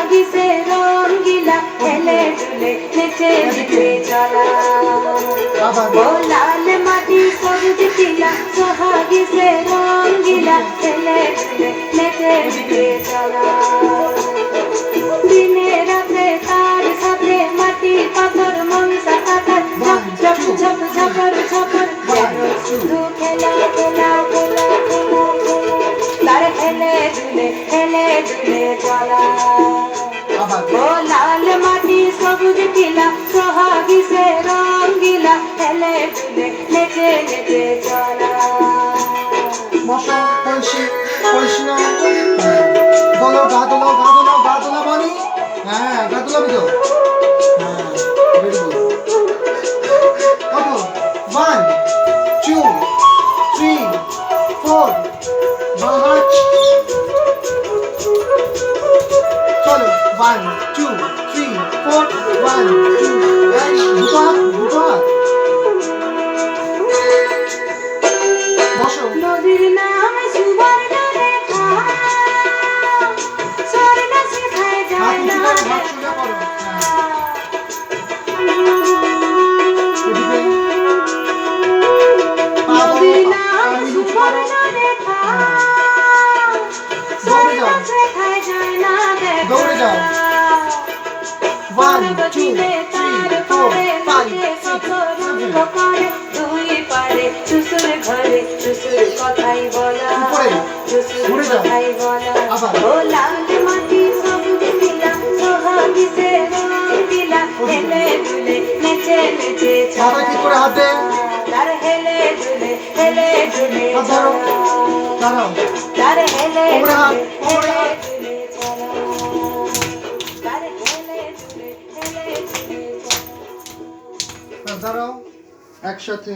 সোহাগী সে রঙ্গিলা হেলে দুলে নেচে নেচে চলা ও লাল মাটি সবুজ টিলা সোহাগী সে রঙ্গিলা হেলে দুলে নেচে নেচে চলা দিনে রাতে তার সাথে মাটি পাথর মনসা কাটার ঝপ ঝপ ঝপ ঝপর ঝপর শুধু খেলা খেলা খেলা খেলা তার হেলে দুলে চলা ও লাল মাটি সবুজ টিলা সোহাগী সে রঙ্গিলা হেলে দুলে নেচে নেচে চলা মশা কলসি কলসি না দোলো গা দোলো গা দোলো গা দোলা বানি হ্যাঁ গা দোলাবি তো হ্যাঁ ভেরি গুড ওকে 1 2 3 4 বাহাচ চলো 1 2 3 4 1 2 এই দুটো বসো নদীর নাম সুবর্ণ রেখা স্বর্ণ শেখায় যায় না হাত সোজা করো নদীর নাম সুবর্ণ রেখা স্বর্ণ শেখায় যায় না দৌড়ে যাও 1 2 3 4 5 দুই পারে শ্বশুর ঘরে শ্বশুর কথাই বলা শ্বশুর কথাই বলা ও লাল মাটি সবুজ নীলা সোহাগী সে রঙ্গিলা হেলে দুলে নেচে নেচে বাবা কি করে হাত দে তার হেলে দুলে ধরো দাঁড়াও তার হেলে ওরে হাত ওরে হাত দুলে চলা তার হেলে দুলে চলা দাঁড়াও একসাথে